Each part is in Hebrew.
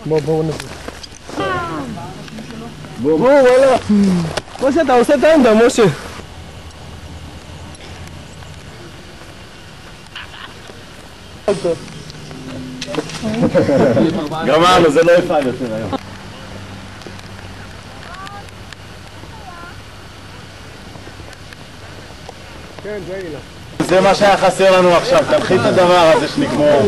בואו נבוא. בואו, וואלה. משה, אתה עושה את העמדה, משה. גמרנו, זה לא יפעל יותר היום. כן, זה אילה. זה מה שהיה חסר לנו עכשיו, תלכי את הדבר הזה שנגמור.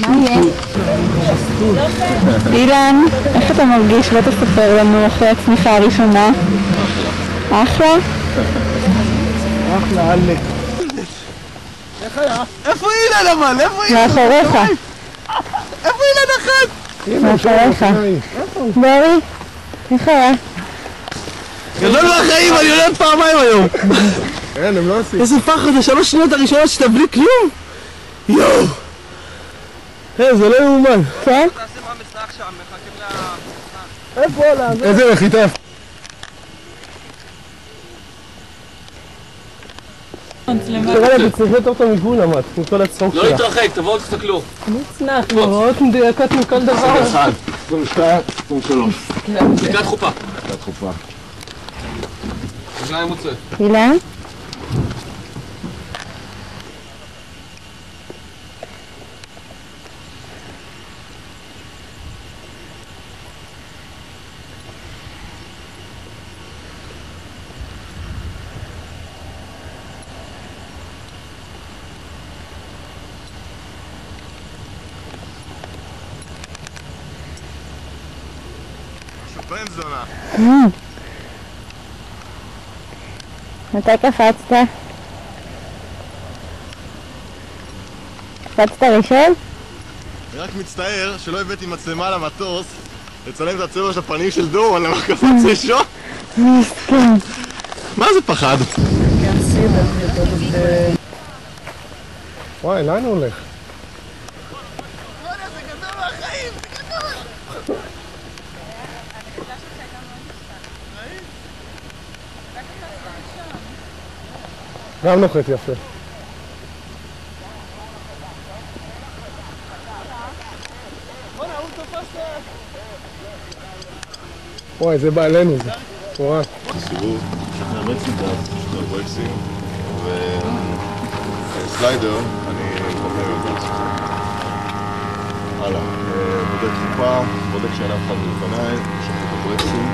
מה יהיה? אילן, איך אתה מרגיש? בוא תספר לנו אחרי הצמיחה הראשונה. אחלה? אחלה, עלה. איך היה? איפה אילן אבל? איפה אילן? מאחוריך. איפה אילן אחד? מאחוריך. ברי, איך היה? גדול מהחיים, אני עולה עוד פעמיים היום. אין, הם לא עושים. איזה פחד, השלוש שניות הראשונות שאתה בלי כלום? יואו! זה לא יאומן. כן? תעשה מה משחק שם, מחכים ל... איפה עולה? איזה נחיתה? תראה לי, צריך יותר טוב מכולם, עם כל הצחוק שלה. לא להתרחק, תבואו תסתכלו. מוצנח, מאוד מדויקות מכל דבר. 21, 22, 23. בדיקת חופה. בדיקת חופה. רגליים מוצאת. אילן? בן זונה. מתי קפצת? קפצת ראשון? אני רק מצטער שלא הבאתי מצלמה למטוס לצלם את הצבע של הפנים של דורון, למה קפץ ראשון? מסכן. מה זה פחד? וואי, לאן הוא הולך? גם נוחת יפה. וואי, זה בא אלינו זה. וואי. סיבוב, שכנע ברקסים גז, שכנע ברקסים וסליידר, אני בוחר יותר. הלאה, בודק חופה, בודק שאין אף אחד מלפניי, שכנע את הברקסים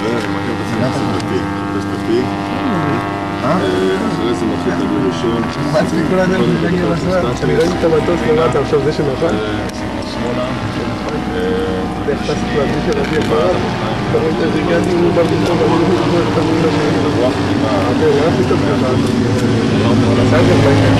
ומקם את עצמי קצת בפיק, חפש בפיק. אחרי זה מתחיל את הגור ראשון. מה אצלי כל האדם להגיע לזמן? אני ראיתי את המטוס למטה, עכשיו זה שנפל. שמאלה. איך תעשית להביא של רבי אחריו? אתה רואה איזה הגעתי, הוא בא במקום, אני לא מבין את המילה שלי. רוח פנימה. אוקיי, רק מסתכל. סיידר בעניין.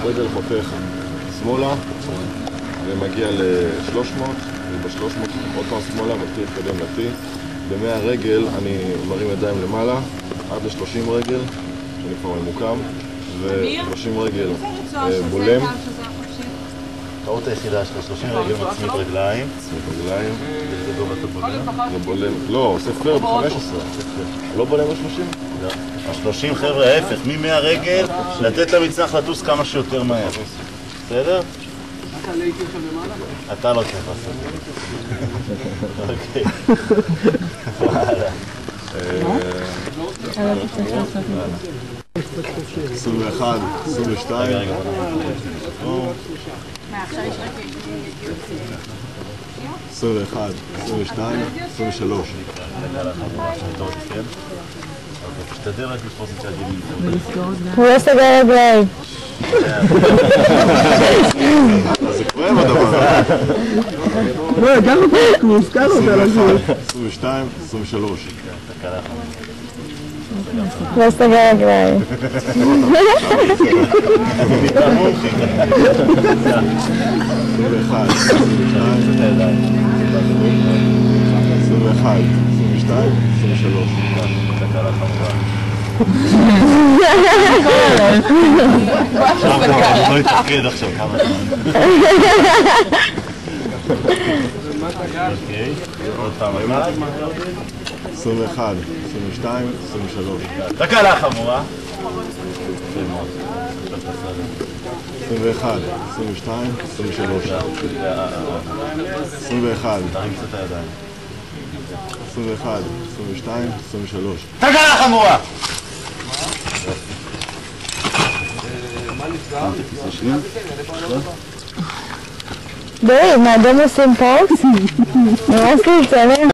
רגל חותך שמאלה ומגיע ל-300 וב-300 עוד פעם שמאלה מתחיל להתקדם ל-T. ב-100 רגל אני מרים ידיים למעלה עד ל-30 רגל שאני כבר ממוקם ו-30 רגל בולם. טעות היחידה שלך, 30 רגל מצמיד רגליים. מצמיד רגליים. איזה גובה אתה בולם? לא, עושה פלר ב-15. לא בולם ב-30? לא. ה-30 חבר'ה, ההפך, מ-100 רגל לתת למצנח לטוס כמה שיותר מהר. בסדר? אתה לא הייתי לך למעלה? אתה לא צריך לעשות את זה. אוקיי. 21, 22. מה, עכשיו יש רק 21, 22, 23. תשתדל רק לתפוס את צד ימין. הוא לא סגר רגליים. זה כואב הדבר. לא, גם הוא הזכר אותה לזה. 22, 23. לא סגר רגליים. לא יתפקד עכשיו כמה אוקיי, עוד פעם 21, 22, 23. תקלה חמורה 21, 22, 23. 21, תרים קצת הידיים 21, 22, 23. תקלה חמורה! דוד, מה אתם עושים פה? נמאס לי לצלם.